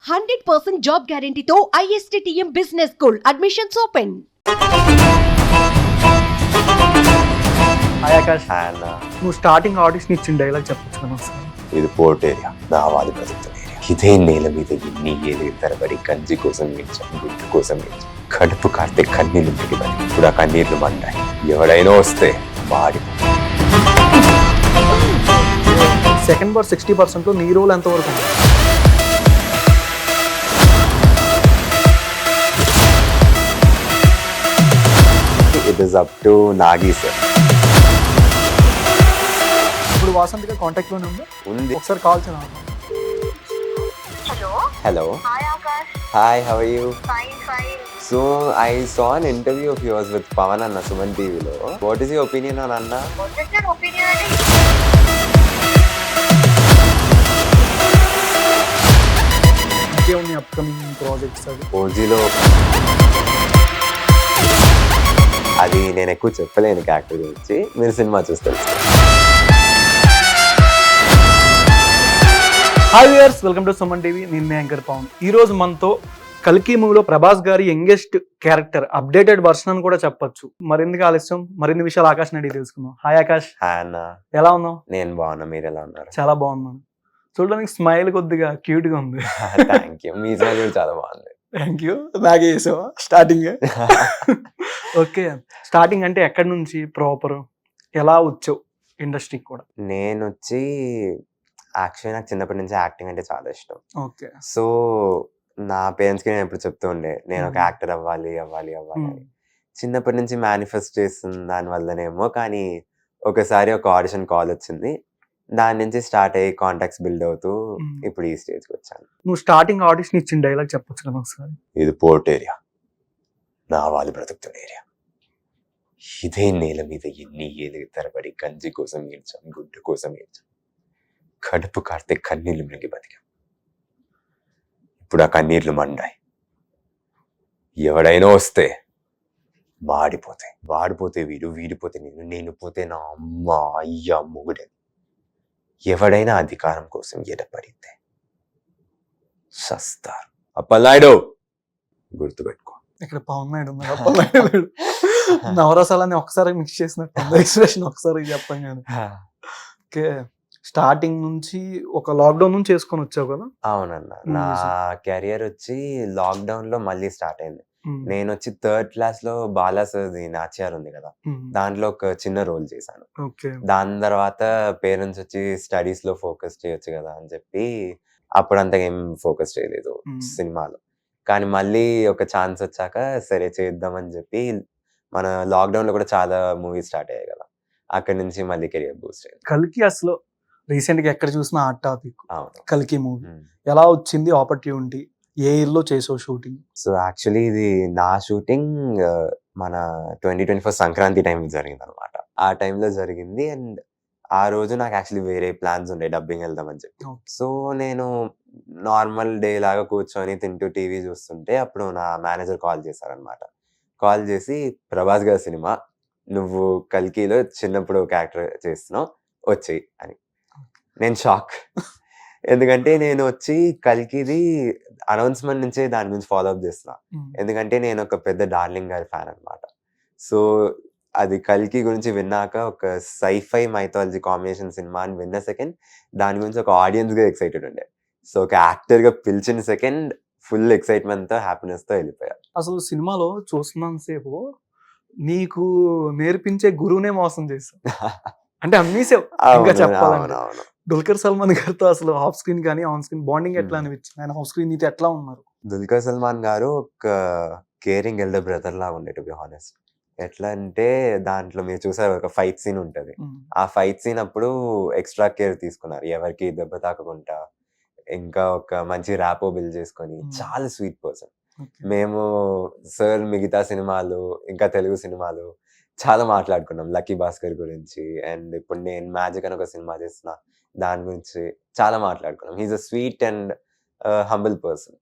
100% job గ్యారంటీతో ISTTM business school admissions open. Hi Akash, అన్న నువ్వు స్టార్టింగ్ ఆడిషన్ ఇచ్చిన డైలాగ్ చెప్పొచ్చు కదా సార్? ఇది పోర్ట్ ఏరియా, నా వాలి బ్రతుకుతున్న ఏరియా. ఇదే నేల మీద ఎన్ని ఏళ్ళు తరబడి కంచి కోసం గెలిచాం, గుడ్డు కోసం గెలిచాం. కడుపు కారితే కన్నీళ్ళు మిగిలి ఇప్పుడు ఆ కన్నీళ్లు మండాయి. ఎవడైనా వస్తే వాడి సెకండ్ పార్ట్ 60% నీ రోల్ ఎంతవరకు ఉంది? It is up to Nagi sir. ఇప్పుడు వాసంతిగా కాంటాక్ట్ లోనే ఉందా? ఉంది. ఒకసారి కాల్ చేయాలి. Hello, Hi Akash, hi, how are you? fine. So I saw an interview of yours with Pawan అన్న సుమన్ టీవీలో. What is your opinion on అన్న? What is your opinion? ఇంకేముంది అప్కమింగ్ ప్రాజెక్ట్స్? అది ఓజీలో అది నేను ఎక్కువ చెప్పలేను క్యారెక్టర్ గురించి, మీరు సినిమా చూస్తారు. Hi viewers, welcome to Suman TV. నేను మీ యాంకర్ పవన్. ఈ రోజు మనతో కల్కి మూవీలో ప్రభాస్ గారి యంగెస్ట్ క్యారెక్టర్ అప్డేటెడ్ వర్షన్ అని కూడా చెప్పొచ్చు. మరెందుకు ఆలస్యం, మరిన్ని విషయాలు ఆకాష్ అడిగి తెలుసుకుందాం. హాయ్ ఆకాష్, హాయ్ అన్న, ఎలా ఉన్నావు? నేను బాగున్నా, మీరు ఎలా ఉన్నారు? చాలా బాగున్నాను. చూడడానికి స్మైల్ కొద్దిగా క్యూట్ గా ఉంది. థ్యాంక్ యూ, మీ స్మైల్ కూడా చాలా బాగుంది. Thank you. నాకే చేసావా స్టార్టింగ్? ఓకే, స్టార్టింగ్ అంటే ఎక్కడి నుంచి ప్రాపర్, ఎలా వచ్చావు ఇండస్ట్రీకి కూడా? నేను వచ్చి యాక్చువల్లీ నాకు చిన్నప్పటి నుంచి యాక్టింగ్ అంటే చాలా ఇష్టం. ఓకే. సో నా పేరెంట్స్కి నేను ఎప్పుడు చెప్తూ ఉండే నేను ఒక యాక్టర్ అవ్వాలి అవ్వాలి అవ్వాలి అని. చిన్నప్పటి నుంచి మేనిఫెస్ట్ చేస్తుంది దానివల్లనేమో, కానీ ఒకసారి ఒక ఆడిషన్ కాల్ వచ్చింది, దాని నుంచి స్టార్ట్ అయ్యి కాంటాక్ట్స్ బిల్డ్ అవుతూ ఇప్పుడు ఈ స్టేజ్కి వచ్చాను. నువ్వు స్టార్టింగ్ ఆడిషన్ ఇచ్చిన డైలాగ్ చెప్పొచ్చు కదా ఒకసారి? ఇది పోర్ట్ ఏరియా, నా వాలి బ్రతుకుతున్న ఏరియా. ఇదే నేల మీద ఎన్ని ఏళ్ళు తరబడి కంచి కోసం గెలిచాం, గుడ్డు కోసం గెలిచాం. కడుపు కారితే కన్నీళ్లు మింగి బతికాం. ఇప్పుడు ఆ కన్నీళ్లు మండాయి. ఎవడైనా వస్తే వాడిపోతే వీడు, వీడిపోతే నేను పోతే నా అమ్మ, అయ్య, మొగుడని. ఎవడైనా అధికారం కోసం ఎడపడితే సస్తారు. అప్పలనాయుడు గుర్తుపెట్టుకో. ఇక్కడ పవన్ నాయుడు ఉన్నాడు. నవరసాలని ఒకసారి మిక్స్ చేసినట్టు ఎక్స్ప్రెషన్ ఒకసారి చెప్పాం కానీ. ఓకే, స్టార్టింగ్ నుంచి ఒక లాక్డౌన్ నుంచి చేసుకొని వచ్చావు కదా? అవునన్న, నా కెరియర్ వచ్చి లాక్డౌన్ లో మళ్ళీ స్టార్ట్ అయింది. నేను వచ్చి 3rd క్లాస్ లో బాలా సార్ది నాచ్యార్ ఉంది కదా, దాంట్లో ఒక చిన్న రోల్ చేశాను. దాని తర్వాత పేరెంట్స్ వచ్చి స్టడీస్ లో ఫోకస్ చేయొచ్చు కదా అని చెప్పి అప్పుడు అంతగా ఏం ఫోకస్ చేయలేదు సినిమాలో. కానీ మళ్ళీ ఒక ఛాన్స్ వచ్చాక సరే చేద్దామని చెప్పి మన లాక్డౌన్ లో కూడా చాలా మూవీస్ స్టార్ట్ అయ్యాయి కదా, అక్కడి నుంచి మళ్ళీ కెరియర్ బూస్ట్ అయింది. కల్కి అసలు రీసెంట్ గా ఎక్కడ చూసినా హాట్ టాపిక్. అవును, కల్కి మూవీ ఎలా వచ్చింది ఆపర్చునిటీ? ఏ ఇయర్ లో చేసావు షూటింగ్? సో యాక్చువల్లీ ఇది నా షూటింగ్ మన 2024 సంక్రాంతి టైం జరిగింది అనమాట. ఆ టైంలో జరిగింది. అండ్ ఆ రోజు నాకు యాక్చువల్లీ వేరే ప్లాన్స్ ఉండే, డబ్బింగ్ వెళ్దామని చెప్పి. సో నేను నార్మల్ డే లాగా కూర్చొని తింటూ టీవీ చూస్తుంటే అప్పుడు నా మేనేజర్ కాల్ చేశారనమాట. కాల్ చేసి, ప్రభాస్ గారి సినిమా, నువ్వు కల్కిలో చిన్నప్పుడు ఒక యాక్టర్ చేస్తున్నావు, వచ్చేయి అని. నేను షాక్. ఎందుకంటే నేను వచ్చి కల్కిది అనౌన్స్మెంట్ నుంచే దాని గురించి ఫాలో అప్ చేస్తున్నా. ఎందుకంటే నేను ఒక పెద్ద డార్లింగ్ గారి ఫ్యాన్ అనమాట. సో అది కల్కి గురించి విన్నాక ఒక సైఫై మైథాలజీ కాంబినేషన్ సినిమా అని విన్న సెకండ్ దాని గురించి ఒక ఆడియన్స్ గా ఎక్సైటెడ్ ఉండే. సో ఒక యాక్టర్ గా పిలిచిన సెకండ్ ఫుల్ ఎక్సైట్మెంట్ తో, హ్యాపీనెస్ తో వెళ్ళిపోయా. అసలు సినిమాలో చూస్తున్నాను సేపు నీకు నేర్పించే గురువునే మోసం చేశావు. అంటే అమ్మేసావు ఇంకా చెప్పాలంటే. దుల్కర్ సల్మాన్ గారితో అసలు ఆఫ్ స్క్రీన్ కానీ ఆన్ స్క్రీన్ బాండింగ్ ఎట్లా అనిపించింది? ఆయన ఆఫ్ స్క్రీన్ నీతో ఎట్లా ఉన్నారు? దుల్కర్ సల్మాన్ గారు ఒక కేరింగ్ ఎల్డర్ బ్రదర్ లాగా ఉండే, టు బి హానెస్ట్. ఎట్లా అంటే దాంట్లో మీరు చూసారు ఒక ఫైట్ సీన్ ఉంటది, ఆ ఫైట్ సీన్ అప్పుడు ఎక్స్ట్రా కేర్ తీసుకున్నారు, ఎవరికి దెబ్బ తాకకుండా. ఇంకా ఒక మంచి ర్యాపో బిల్డ్ చేసుకొని, చాలా స్వీట్ పర్సన్. మేము సార్ మిగతా సినిమాలు, ఇంకా తెలుగు సినిమాలు చాలా మాట్లాడుకున్నాం, లక్కీ భాస్కర్ గురించి. అండ్ ఇప్పుడు నేను మ్యాజిక్ అని ఒక సినిమా చేస్తున్నా, దాని గురించి చాలా మాట్లాడుకున్నాం. He's a sweet and humble person.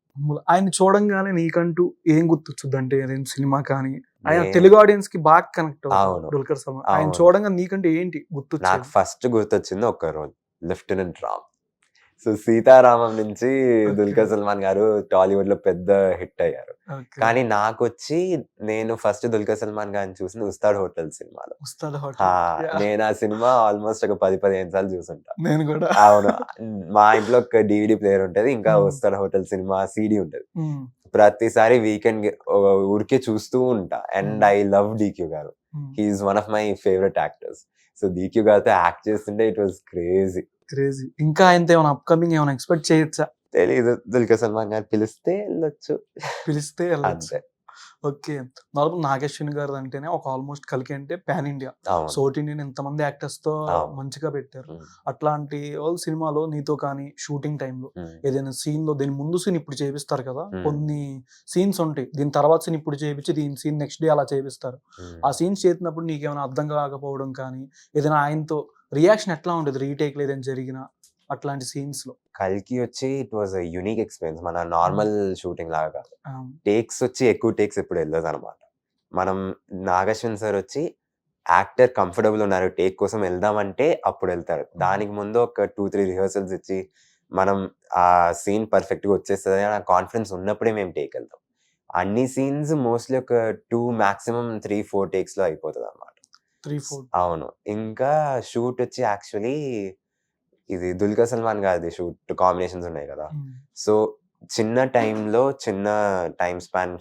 ఆయన చూడంగానే నీకంటూ ఏం గుర్తొచ్చుద్ది? అంటే సినిమా కానీ ఆయన తెలుగు ఆడియన్స్ కి బాగా కనెక్ట్ అవుతుంది దుల్కర్ సల్మాన్. ఆయన చూడంగా నీకంటే ఏంటి గుర్తొచ్చింది? నాకు ఫస్ట్ గుర్తొచ్చింది ఒక role, lieutenant Ram. So Sitaramam నుంచి Okay. దుల్కర్ సల్మాన్ గారు టాలీవుడ్ లో పెద్ద హిట్ అయ్యారు. ఓకే. కానీ నాకొచ్చి నేను ఫస్ట్ దుల్కర్ సల్మాన్ గారిని చూసింది ఉస్తాద్ హోటల్ సినిమాలో. ఉస్తాద్ ఆ, హోటల్. Yeah. నేను ఆ సినిమా ఆల్మోస్ట్ ఒక 10-15 సార్లు చూసుంటా. నేను కూడా. అవును. మా ఇంట్లో ఒక DVD ప్లేయర్ ఉంటది, ఇంకా Hmm. Ustad hotel cinema CD ఉంటది. Hmm. ప్రతిసారి వీకెండ్ ఊరికే చూస్తూ ఉంటా. And Hmm. I love DQ గారు. Hmm. He's one of my favourite actors. So DQ గారితో యాక్ట్ చేస్తుంటే ఇట్ వాస్ క్రేజీ. క్రేజీ. ఇంకా ఆయనతో ఏమైనా అప్కమింగ్ ఏమైనా ఎక్స్పెక్ట్ చేయొచ్చా? తెలీదు, దుల్కర్ సల్మాన్ గారు పిలిస్తే వెళ్ళొచ్చు పిలిస్తే వెళ్ళొచ్చు. అంతే. ఓకే. నార్మల్ నాగేశ్వని గారు అంటేనే ఒక ఆల్మోస్ట్ కలికి అంటే పాన్ ఇండియా. అవును. సౌత్ ఇండియన్ ఎంతమంది యాక్టర్స్ తో అవును. మంచిగా పెట్టారు. ఉమ్, అట్లాంటి వాళ్ళు సినిమాలో నీతో కానీ షూటింగ్ టైంలో ఉమ్, ఏదైనా సీన్ లో దీని ముందు సీన్ ఇప్పుడు చేపిస్తారు కదా, Hmm. కొన్ని సీన్స్ ఉంటాయి దీని తర్వాత సీన్ ఇప్పుడు చేపించి దీని సీన్ నెక్స్ట్ డే అలా చేపిస్తారు. ఉమ్. ఆ సీన్స్ చేసినప్పుడు నీకేమైనా అర్థం కాకపోవడం కానీ ఏదైనా ఆయనతో రియాక్షన్ ఎట్లా ఉండేది, రీటేక్ లేదని జరిగిన అట్లాంటి సీన్స్ లో? కల్కి వచ్చి it was a unique experience. మన నార్మల్ షూటింగ్ లాగా కాదు. ఆ, టేక్స్ వచ్చి ఎక్కువ టేక్స్ ఎప్పుడు వెళ్ళదు అనమాట. మనం నాగశ్వన్ సార్ వచ్చి యాక్టర్ కంఫర్టబుల్ ఉన్నారు టేక్ కోసం వెళ్దామంటే అప్పుడు వెళ్తారు. దానికి ముందు ఒక 2-3 రిహర్సల్స్ ఇచ్చి మనం ఆ సీన్ పర్ఫెక్ట్ గా వచ్చేస్తుంది అని కాన్ఫిడెన్స్ ఉన్నప్పుడే మేము టేక్ వెళ్తాం. అన్ని సీన్స్ మోస్ట్లీ ఒక 2 మాక్సిమం 3-4 టేక్స్ లో అయిపోతుంది అనమాట. 3-4. అవును. ఇంకా షూట్ వచ్చి యాక్చువల్లీ ఇది దుల్కర్ సల్మాన్ గారిది షూట్ కాంబినేషన్స్ ఉన్నాయి కదా. సో చిన్న టైంలో చిన్న టైం స్పాన్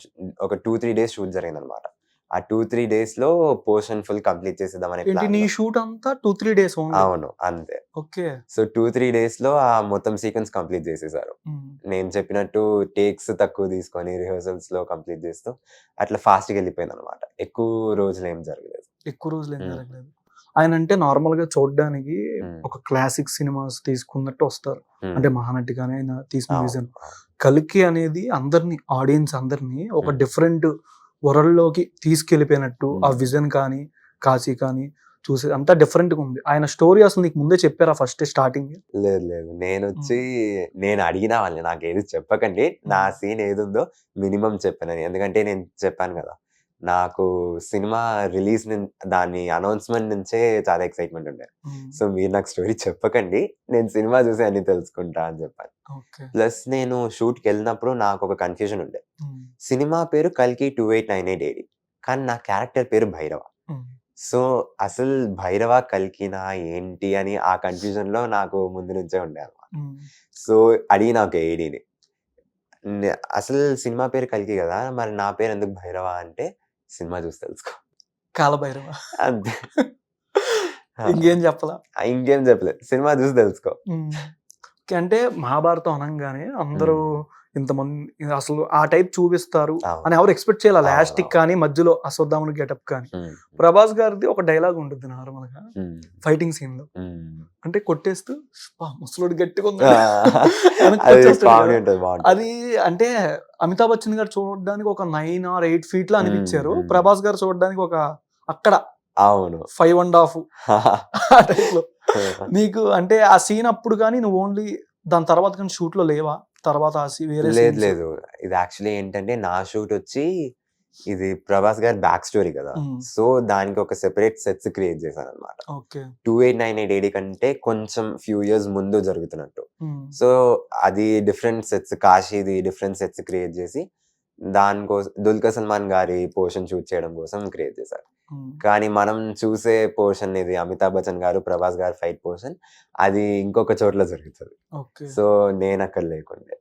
ఒక 2-3 డేస్ షూట్ జరిగింది అనమాట. ఆ 2-3 డేస్ లో పోర్షన్ ఫుల్ కంప్లీట్ చేసేద్దామనే ఏంటి ప్లాన్. నీ షూట్ అంతా 2-3 డేస్ ఓన్లీ? అవును, అంతే. ఓకే. సో 2-3 డేస్ లో ఆ మొత్తం సీక్వెన్స్ కంప్లీట్ చేసేసారు. నేను చెప్పినట్టు టేక్స్ తక్కువ తీసుకొని రిహర్సల్స్ లో కంప్లీట్ చేస్తూ అట్లా ఫాస్ట్ గా వెళ్ళిపోయింది అనమాట. ఎక్కువ రోజులు ఏం జరగలేదు. ఎక్కువ రోజులు ఏం Hmm. జరగలేదు. ఆయన అంటే నార్మల్ గా చూడడానికి Hmm. ఒక క్లాసిక్ సినిమాస్ తీసుకున్నట్టు వస్తారు. Hmm. అంటే మహానటి కానీ ఆయన తీసిన అవును, విజన్. అవును. కలికి అనేది అందరినీ ఆడియన్స్ అందరినీ ఒక Hmm. డిఫరెంట్ వరల్డ్ లోకి తీసుకెళ్లిపోయినట్టు ఆ Hmm. విజన్ కానీ కాశీ కానీ చూసే అంతా డిఫరెంట్ గా ఉంది. ఆయన స్టోరీ అసలు నీకు ముందే చెప్పారా ఫస్ట్ స్టార్టింగ్? లేదు లేదు, నేను వచ్చి నేను అడిగిన వాళ్ళని నాకు ఏది చెప్పకండి, నా సీన్ ఏది ఉందో మినిమం చెప్పానని. ఎందుకంటే నేను చెప్పాను కదా, నాకు సినిమా రిలీజ్ దాని అనౌన్స్మెంట్ నుంచే చాలా ఎక్సైట్మెంట్ ఉండే. సో మీరు నాకు స్టోరీ చెప్పకండి, నేను సినిమా చూసి అన్ని తెలుసుకుంటా అని చెప్పాను. ఓకే. ప్లస్ నేను షూట్కి వెళ్ళినప్పుడు నాకు ఒక కన్ఫ్యూజన్ ఉండే. సినిమా పేరు కల్కి 2898 AD, కానీ నా క్యారెక్టర్ పేరు భైరవ. సో అసలు భైరవ కల్కినా ఏంటి అని ఆ కన్ఫ్యూజన్ లో నాకు ముందు నుంచే ఉండే అనమాట. సో అడిగిన ఒక ఏడీని, అసలు సినిమా పేరు కల్కి కదా, మరి నా పేరు ఎందుకు భైరవ అంటే, సినిమా చూసి తెలుసుకో కాలభైరవ. అంతే. ఇంకేం చెప్పలా? ఇంకేం చెప్పలేదు, సినిమా చూసి తెలుసుకో. ఓకే. అంటే మహాభారతం అనగానే అందరూ ఇంతమంది అసలు ఆ టైప్ చూపిస్తారు అవును. అని ఎవరు ఎక్స్పెక్ట్ చేయాలి. అవును, లాస్టిక్ కానీ మధ్యలో అశ్వత్థాముని గెటప్ కానీ. ఉమ్, ప్రభాస్ గారిది ఒక డైలాగ్ ఉంటుంది నార్మల్ గా ఉమ్, ఫైటింగ్ సీన్ లో, ఉమ్. అంటే కొట్టేస్తూ ముసలోడు గట్టిగా ఉంది ఆ, వెనక్కి అది వచ్చేస్తాడు కామెడీ కదా. ఉంటుంది, బాగుంటుంది. అది అంటే అమితాబ్ బచ్చన్ గారు చూడడానికి ఒక 9 or 8 feet లో అనిపించారు. మ్మ్. ప్రభాస్ గారు చూడడానికి ఒక అక్కడ అవును. 5.5 ఆ టైప్ లో. నీకు అంటే ఆ సీన్ అప్పుడు కానీ నువ్వు ఓన్లీ దాని తర్వాత కానీ షూట్ లో లేవా? తర్వాత ఆ వేరే లేదు scenes? లేదు, ఇది యాక్చువల్లీ ఏంటంటే నా షూట్ వచ్చి ఇది ప్రభాస్ గారి బ్యాక్ స్టోరీ కదా. మ్మ్. సో దానికి ఒక సెపరేట్ సెట్స్ క్రియేట్ చేశాను అనమాట. ఓకే. 2898 AD కంటే కొంచెం ఫ్యూ ఇయర్స్ ముందు జరుగుతున్నట్టు. సో అది డిఫరెంట్ సెట్స్, కాశీది డిఫరెంట్ సెట్స్ క్రియేట్ చేసి దానికోసం దుల్కర్ సల్మాన్ గారి పోర్షన్ షూట్ చేయడం కోసం క్రియేట్ చేశారు. కానీ మనం చూసే పోర్షన్ ఇది అమితాబ్ బచ్చన్ గారు ప్రభాస్ గారు ఫైట్ పోర్షన్, అది ఇంకొక చోట్ల జరుగుతుంది. ఓకే. సో నేను అక్కడ లేకుండే,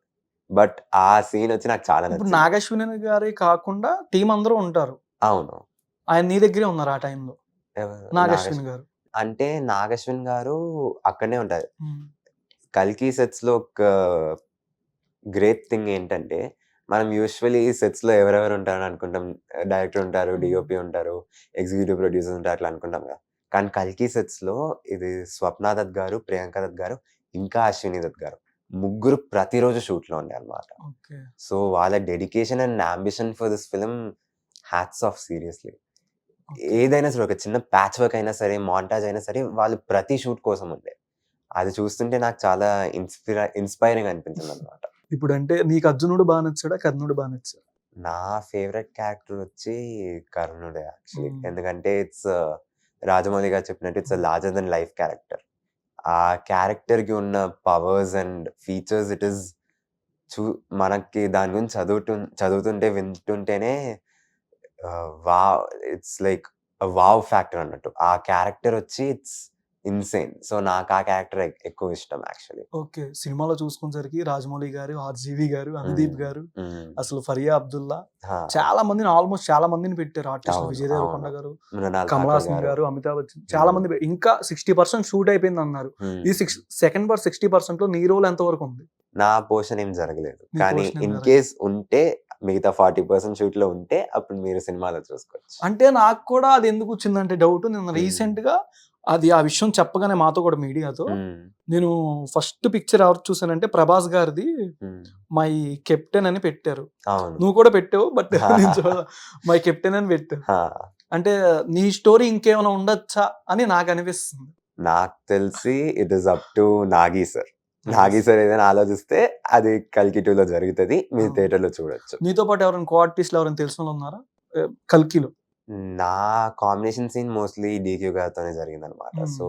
బట్ ఆ సీన్ వచ్చి నాకు చాలా ఇప్పుడు నచ్చింది. నాగశ్విని గారి కాకుండా టీం అందరూ ఉంటారు, అవును. ఆయన నీ దగ్గరే ఉన్నారు ఆ టైంలో? ఎవరు? నాగశ్విని గారు. అంటే నాగశ్విన్ గారు అక్కడనే ఉంటారు. కల్కి సెట్స్ లో ఒక గ్రేట్ థింగ్ ఏంటంటే, మనం యూజువల్లీ సెట్స్ లో ఎవరెవరు ఉంటారు అనుకుంటాం, డైరెక్టర్ ఉంటారు, డిఓపి ఉంటారు, ఎగ్జిక్యూటివ్ ప్రొడ్యూసర్ ఉంటారు, అట్లా అనుకుంటాం కదా. కానీ కల్కి సెట్స్ లో ఇది స్వప్న దత్ గారు, ప్రియాంక దత్ గారు, ఇంకా అశ్విని దత్ గారు ముగ్గురు ప్రతిరోజు షూట్ లో ఉండే అనమాట. ఓకే. సో వాళ్ళ dedication and ambition for this film, hats off, seriously. ఏదైనా సరే, ఒక చిన్న ప్యాచ్ వర్క్ అయినా సరే, మాంటాజ్ అయినా సరే, వాళ్ళు ప్రతి షూట్ కోసం ఉండే. అది చూస్తుంటే నాకు చాలా ఇన్స్పైరింగ్ అనిపించింది అనమాట. ఇప్పుడు అంటే నీకు అర్జునుడు బాగా నచ్చాడా, కర్ణుడు బాగా నచ్చాడా? నా ఫేవరెట్ క్యారెక్టర్ వచ్చి కర్ణుడే యాక్చువల్లీ. Hmm. ఎందుకంటే ఇట్స్ రాజమౌళి గారు చెప్పినట్టు it's larger than life character. ఆ క్యారెక్టర్ కి ఉన్న powers and features it is మనకి దాని గురించి చదువుతుంటే వింటుంటేనే wow, it's like wow factor అన్నట్టు. ఆ క్యారెక్టర్ వచ్చి ఇట్స్ ఇన్సేన్. సో నాకు ఆ క్యారెక్టర్ ఎక్కువ ఇష్టం యాక్చువల్లీ. ఓకే. సినిమాలో చూసుకునేసరికి రాజమౌళి గారు, ఆర్జీవి గారు, అనుదీప్ గారు, అసలు ఫరియా అబ్దుల్లా చాలా మందిని ఆల్మోస్ట్ చాలా మందిని పెట్టారు ఆర్టిస్ట్. అవును, విజయ్ దేవరకొండ అవును. గారు, మృణాల్ కమల్ ఠాకూర్ హాసన్ గారు. గారు, అమితాబ్ బచ్చన్ చాలా మంది ఇంకా 60% షూట్ అయిపోయింది అన్నారు. ఈ 60% లో నీ రోల్ ఎంత వరకు ఉంది? నా పోర్షన్ ఏం జరగలేదు, నీ కానీ portion ఏం ఇన్ జరగలేదు. కేస్ ఉంటే మిగతా 40% షూట్ లో ఉంటే అప్పుడు మీరు సినిమాలో చూసుకోవచ్చు. అంటే నాకు కూడా అది ఎందుకు వచ్చిందంటే డౌట్, నేను రీసెంట్ గా అది ఆ విషయం చెప్పగానే మాతో కూడా మీడియాతో నేను ఫస్ట్ పిక్చర్ ఎవరు చూసానంటే ప్రభాస్ గారిది మై కెప్టెన్ అని పెట్టారు. అవును. నువ్వు కూడా పెట్టావు, బట్ మై కెప్టెన్ అని పెట్టావు. అంటే నీ స్టోరీ ఇంకేమైనా ఉండొచ్చా అని నాకు అనిపిస్తుంది. నాకు తెలిసి it is up to Nagi sir. Nagi sir ఏదైనా ఆలోచిస్తే అది కల్కి 2 లో జరుగుతుంది, మీరు థియేటర్ లో చూడొచ్చు. నీతో పాటు ఎవరైనా కో ఆర్టిస్టులు ఎవరైనా తెలిసిన వాళ్ళు ఉన్నారా కల్కిలో? నా కాంబినేషన్ సీన్ మోస్ట్లీ డీక్యూ గారితోనే జరిగింది అనమాట. సో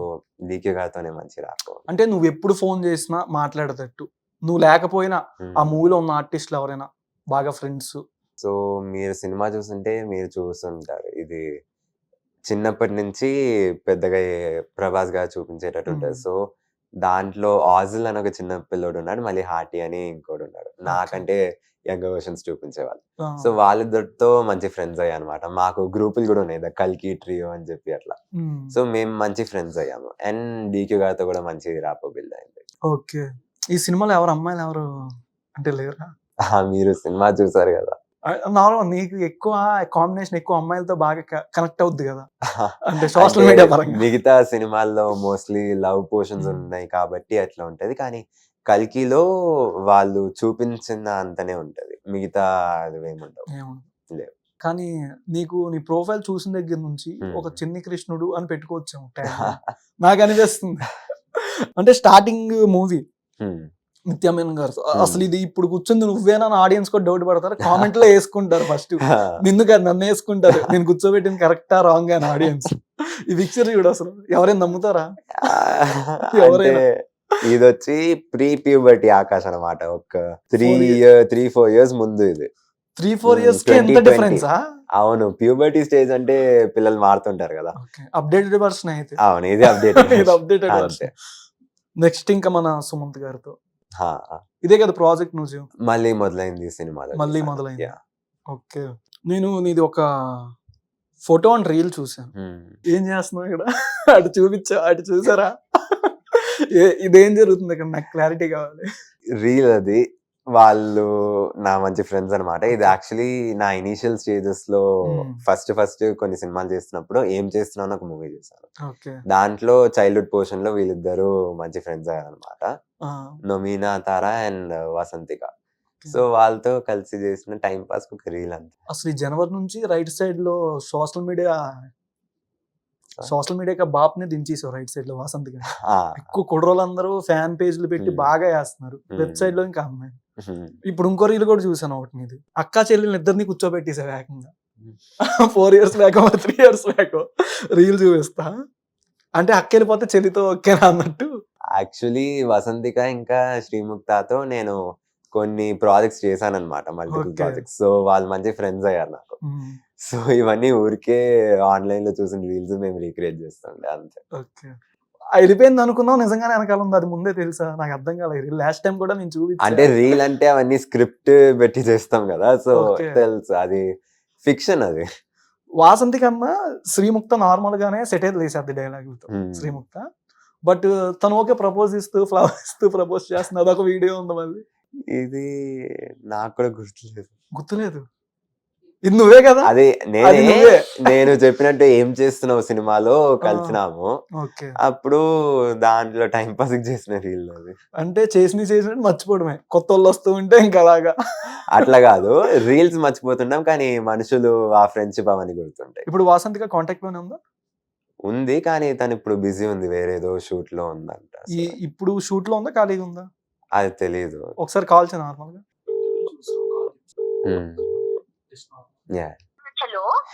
డీక్యూ గారితోనే మంచి రాకు. అంటే నువ్వు ఎప్పుడు ఫోన్ చేసినా మాట్లాడేటట్టు, నువ్వు లేకపోయినా ఆ మూవీలో ఉన్న ఆర్టిస్టులు ఎవరైనా బాగా ఫ్రెండ్స్? సో మీరు సినిమా చూస్తుంటే మీరు చూస్తుంటారు, ఇది చిన్నప్పటి నుంచి పెద్దగా ప్రభాస్ గారు చూపించేటట్టు ఉంటుంది. సో దాంట్లో ఆజిల్ అని ఒక చిన్న పిల్లోడు ఉన్నాడు, మళ్ళీ హార్టీ అని ఇంకోటి ఉన్నాడు, నాకంటే యంగ్ వర్షన్స్ చూపించేవాళ్ళు. సో వాళ్ళిద్దరితో మంచి ఫ్రెండ్స్ అయ్యా అనమాట. మాకు గ్రూపులు కూడా ఉన్నాయి, ద కల్కి ట్రియో అని చెప్పి అట్లా. సో మేము మంచి ఫ్రెండ్స్ అయ్యాము, అండ్ డీక్యూ గారితో కూడా మంచి ర్యాపో బిల్డ్ అయింది. ఓకే. ఈ సినిమాలో ఎవరు అమ్మాయిలు ఎవరు అంటే లేరా? మీరు సినిమా చూసారు కదా, నార్మల్ నీకు ఎక్కువ కాంబినేషన్ ఎక్కువ అమ్మాయిలతో బాగా కనెక్ట్ అవుద్ది కదా, అంటే సోషల్ మీడియా పరంగా. మిగతా సినిమాల్లో మోస్ట్లీ లవ్ పోర్షన్స్ ఉన్నాయి కాబట్టి అట్లా ఉంటది, కానీ కల్కిలో వాళ్ళు చూపించిన అంతనే ఉంటది, మిగతా అది ఏముండవు. లేవు. కానీ నీకు నీ ప్రొఫైల్ చూసిన దగ్గర నుంచి ఒక చిన్ని కృష్ణుడు అని పెట్టుకోవచ్చాము నాకు అనిపిస్తుంది. అంటే స్టార్టింగ్ మూవీ నిత్యమేనన్ గారు అసలు ఇది ఇప్పుడు కూర్చుంది నువ్వేనా ఆడియన్స్ కూడా డౌట్ పడతారు, కామెంట్ లో వేసుకుంటారు ఫస్ట్ నిన్ను కాదు నన్ను వేసుకుంటారు, నేను కూర్చోబెట్టింది కరెక్టా రాంగ్ అని ఆడియన్స్. ఈ పిక్చర్ చూడు, అసలు ఎవరైనా నమ్ముతారా? ఎవరైనా. ఇది వచ్చి ప్రీ ప్యూబర్టీ ఆకాశ్ అనమాట, ఒక 3-4 years ముందు. ఇది 3-4 years కి ఎంత డిఫరెన్స్? అవును, ప్యూబర్టీ స్టేజ్ అంటే పిల్లలు మారుతుంటారు కదా. అప్డేటెడ్ వర్షన్ అయితే. అవును, ఇది అప్డేటెడ్ వర్షన్. నెక్స్ట్ ఇంకా మన సుమంత్ గారితో ఇదే కదా ప్రాజెక్ట్ నువ్వు మళ్ళీ మొదలైంది సినిమా. మళ్ళీ మొదలైంది. ఓకే. నేను నీది ఒక ఫోటో అండ్ రీల్ చూసాను. ఏం చేస్తున్నావు ఇక్కడ? అటు చూపించా, అటు చూసారా? ఇదేం జరుగుతుంది ఇక్కడ, నాకు క్లారిటీ కావాలి. రీల్ అది వాళ్ళు నా మంచి ఫ్రెండ్స్ అనమాట. ఇది యాక్చువల్లీ నా ఇనీషియల్ స్టేజెస్ లో ఫస్ట్ కొన్ని సినిమాలు చేస్తున్నప్పుడు ఏం చేస్తున్నావు ఒక మూవీ చేశాను. దాంట్లో చైల్డ్హుడ్ పోర్షన్ లో వీళ్ళిద్దరు మంచి ఫ్రెండ్స్ అయ్యారనమాట, నొమీనా తారా అండ్ వసంతిక. సో వాళ్ళతో కలిసి చేసిన టైం పాస్ ఒక రీల్ అంతే. అసలు ఈ జనవరి నుంచి రైట్ సైడ్ లో సోషల్ మీడియా బాప్ ని దించేసావు రైట్ సైడ్ లో వసంతిక. ఎక్కువ కుర్రోళ్ళందరూ ఫ్యాన్ పేజ్లు పెట్టి బాగా వేస్తున్నారు. వెబ్సైట్ లో ఇంకా అమ్మాయి. ఇప్పుడు ఇంకో రీల్ కూడా చూసాను ఒకటి, నీది అక్కా చెల్లెల్ని ఇద్దరిని కూర్చోబెట్టేసావు ఏకంగా. 4 years back 3 years back reel చూపిస్తా. అంటే అక్క వెళ్ళిపోతే చెల్లితో ఓకేనా అన్నట్టు. యాక్చువల్లీ వసంతిక ఇంకా శ్రీముక్తతో నేను కొన్ని ప్రాజెక్ట్స్ చేశానన్నమాట, మల్టిపుల్ ప్రాజెక్ట్స్. సో వాళ్ళు మంచి ఫ్రెండ్స్ అయ్యారు నాకు. సో ఇవన్నీ ఊరికే ఆన్లైన్ లో చూసిన రీల్స్ మేము రీక్రియేట్ చేస్తుండే అంతే. ఓకే. అయిపోయింది అనుకున్నావు, నిజంగానే వెనకాల ఉంది అది ముందే తెలుసా? నాకు అర్థం కాలేదు. లాస్ట్ టైం కూడా నేను చూపించాను. అంటే రీల్ అంటే అవన్నీ స్క్రిప్ట్ పెట్టి చేస్తాం కదా, సో తెలుసు అది ఫిక్షన్. అది వాసంతి కన్నా శ్రీముక్త నార్మల్ గానే సెటైల్ వేసేది డైలాగులతో శ్రీముక్త. బట్ తను ఓకే ప్రపోజ్ ఇస్తూ ఫ్లవర్ ఇస్తూ ప్రపోజ్ చేస్తుంది, అదొక వీడియో ఉంది. మళ్ళీ ఇది నాకు కూడా గుర్తులేదు. ఇది నువ్వే కదా? అదే నేను చెప్పినట్టు ఏం చేస్తున్నావు సినిమాలో కలిసినాము, అప్పుడు దాంట్లో టైం పాస్ చేసిన రీల్ అది. అంటే చేసినట్టు మర్చిపోవడమే, కొత్త వాళ్ళు వస్తూ ఉంటే ఇంకా అలాగా. అట్లా కాదు, రీల్స్ మర్చిపోతుంటాం కానీ మనుషులు ఆ ఫ్రెండ్షిప్ అవన్నీ గుర్తుంటాయి. ఇప్పుడు వాసంతిక కాంటాక్ట్ లోనే ఉందా? ఉంది, కానీ తను ఇప్పుడు బిజీ ఉంది, వేరేదో షూట్ లో ఉందంట. ఇప్పుడు షూట్ లో ఉందా, ఖాళీగా ఉందా? అది తెలీదు. ఒకసారి కాల్ చేయ నార్మల్ గా.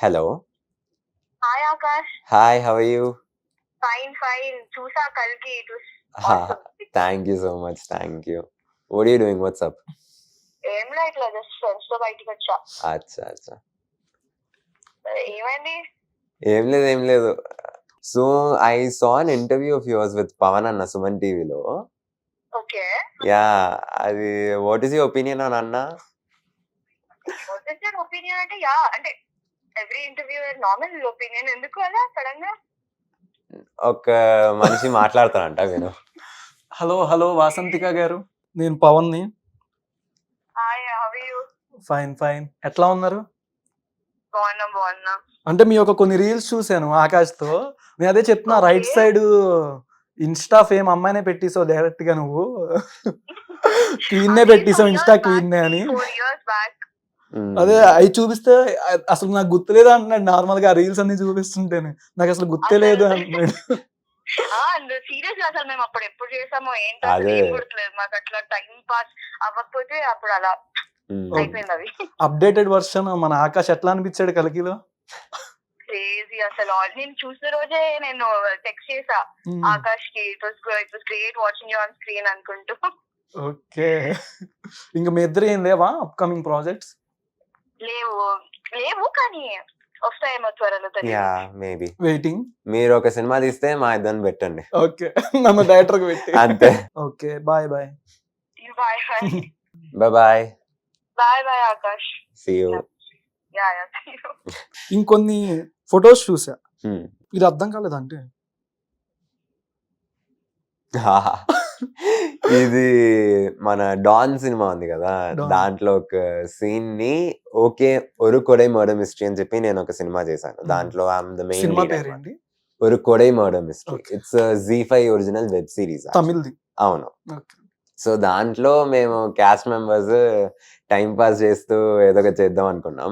Hello. Hi Akash. Hi, how are you? Fine. చూసా కల్కి, it was thank you so much. Thank you. What you doing? What's up? ఏం లేదు, ఇట్లా జస్ట్ ఫ్రెండ్స్ తో బయటికి వచ్చా. అచ్చా అచ్చా. ఏమైంది? ఏం లేదు. So I saw an interview of yours with Pawan అన్న సుమన్ టీవీలో. ఓకే, యా, అది what is your opinion on అన్న? ఒపీనియన్ అంటే యా అంటే ఎవ్రీ ఇంటర్వ్యూ నార్మల్ ఒపీనియన్. ఎందుకు అలా సడన్ గా? ఒక మనిషి మాట్లాడతారంట విను. హలో వాసంతిక గారు, నేను పవన్ని. Hi, how are you? Fine. ఎట్లా ఉన్నారు? బాగున్నా. అంటే మీ యొక్క కొన్ని రీల్స్ చూశాను ఆకాష్తో. నేను అదే చెప్తున్నా, Okay. Right side Insta fame అమ్మాయినే పెట్టేసావు డైరెక్ట్ గా నువ్వు. క్వీన్నే పెట్టేసావు, ఇన్స్టా క్వీన్నే అని. 4 years back. అదే అవి చూపిస్తే అసలు నాకు గుర్తులేదు అంటున్నాడు. నార్మల్ గా రీల్స్ అన్ని చూపిస్తుంటేనే నాకు అసలు గుర్తే లేదు అంటున్నాడు. సీరియస్ గా అసలు మేము అప్పుడు ఎప్పుడు చేసామో ఏంటో అసలు అదే. ఏం గుర్తులేదు. మాకు అట్లా టైం పాస్ అవ్వకపోతే అప్పుడు అలా అయిపోయింది అవి. అప్డేటెడ్ వర్షన్ మన ఆకాష్ ఎట్లా అనిపించాడు కలికిలో? క్రేజీ అసలు. నేను చూసిన రోజే నేను టెక్స్ట్ చేసా ఆకాష్ కి, it was great watching you on screen అనుకుంటూ. ఓకే, ఇంకా మీ ఇద్దరు ఏం లేవా అప్కమింగ్ ప్రాజెక్ట్స్? లేవు కానీ వస్తాయేమో త్వరలో తెలియదు. Yeah, maybe. వెయిటింగ్. మీరు ఒక సినిమా తీస్తే మా ఇద్దరిని పెట్టండి. ఓకే, నన్ను డైరెక్టర్ కి పెట్టి. అంతే. Okay, bye. Bye bye bye Akash. See you. Yeah see you. ఇంకొన్ని ఫొటోస్ చూసా, ఇది అర్థం కాలేదంటే ఇది మన డాన్ సినిమా ఉంది కదా, Dawn. దాంట్లో ఒక సీన్ ని okay Oru Kodai murder mystery అని చెప్పి నేను ఒక సినిమా చేశాను. దాంట్లో I'm the main cinema lead. పేరేంటి? Oru Kodai murder mystery. Okay. It's Z5 original web series. తమిళ్ది. అవును. ఓకే. సో దాంట్లో మేము క్యాస్ట్ మెంబర్స్ టైం పాస్ చేస్తూ ఏదో ఒకటి చేద్దాం అనుకున్నాం.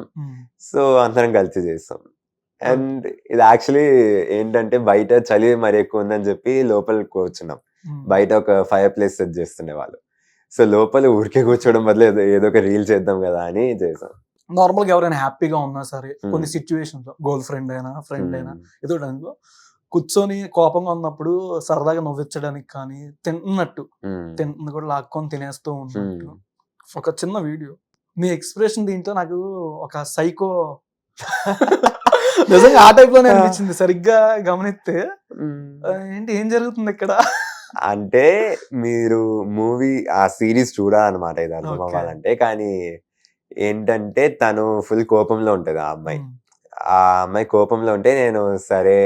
సో అందరం కలిసి చేస్తాం. అండ్ ఇది యాక్చువల్లీ ఏంటంటే బయట చలి మరి ఎక్కువ ఉందని చెప్పి లోపల కూర్చున్నాం. బయట ఒక ఫైర్ ప్లేస్ సెట్ చేస్తుండే వాళ్ళు. సో లోపల ఊరికే కూర్చోవడం బదులు ఏదో ఒక రీల్ చేద్దాం కదా అని చేసాం. నార్మల్ గా ఎవరైనా హ్యాపీగా ఉన్నా సరే కొన్ని సిచ్యువేషన్స్ లో గర్ల్ ఫ్రెండ్ అయినా ఫ్రెండ్ అయినా ఏదో దానిలో కూర్చొని కోపంగా ఉన్నప్పుడు సరదాగా నవ్వించడానికి కానీ తిన్నట్టు తింటుంది కూడా లాక్కొని తినేస్తూ ఉన్నట్టు ఒక చిన్న వీడియో. మీ ఎక్స్ప్రెషన్ దీంట్లో నాకు ఒక సైకో నిజంగా ఆ టైప్ లోనే అనిపించింది. సరిగ్గా గమనిస్తే ఏంటి ఏం జరుగుతుంది ఇక్కడ అంటే మీరు మూవీ ఆ సిరీస్ చూడాలన్నమాట ఇది అర్థం Okay. అవ్వాలంటే. కానీ ఏంటంటే తను ఫుల్ కోపంలో ఉంటది ఆ అమ్మాయి. ఆ అమ్మాయి కోపంలో ఉంటే నేను సరే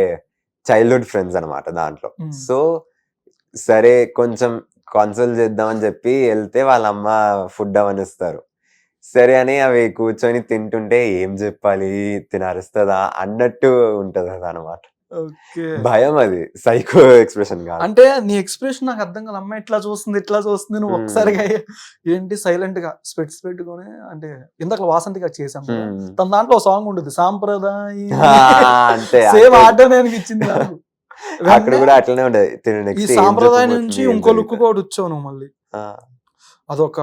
చైల్డ్హుడ్ ఫ్రెండ్స్ అన్నమాట దాంట్లో. సో సరే కొంచెం కన్సల్ట్ చేద్దామని చెప్పి వెళ్తే వాళ్ళ అమ్మ ఫుడ్ అవనిస్తారు. సరే అని అవి కూర్చొని తింటుంటే ఏం చెప్పాలి, తినరుస్తుందా అన్నట్టు ఉంటది అది అనమాట. ఓకే, భయం. అది సైకో ఎక్స్ప్రెషన్ కాదు. అంటే నీ ఎక్స్ప్రెషన్ నాకు అర్థం కాదు. అమ్మాయి ఇట్లా చూస్తుంది నువ్వు ఒకసారిగా ఏంటి సైలెంట్ గా స్పెట్స్ పెట్టుకొని, అంటే ఇందాక వాసంతిగా చేశాను కదా, తన దాంట్లో సాంగ్ ఉంటుంది సాంప్రదాయ అంతే సేమ్ ఆటనే అనిపించింది నాకు. అక్కడ కూడా అట్లనే ఉండదు. తిను ఈ నెక్స్ట్ సాంప్రదాయం నుంచి ఇంకో లుక్ కూడా వచ్చావు నువ్వు మళ్ళీ. అదొక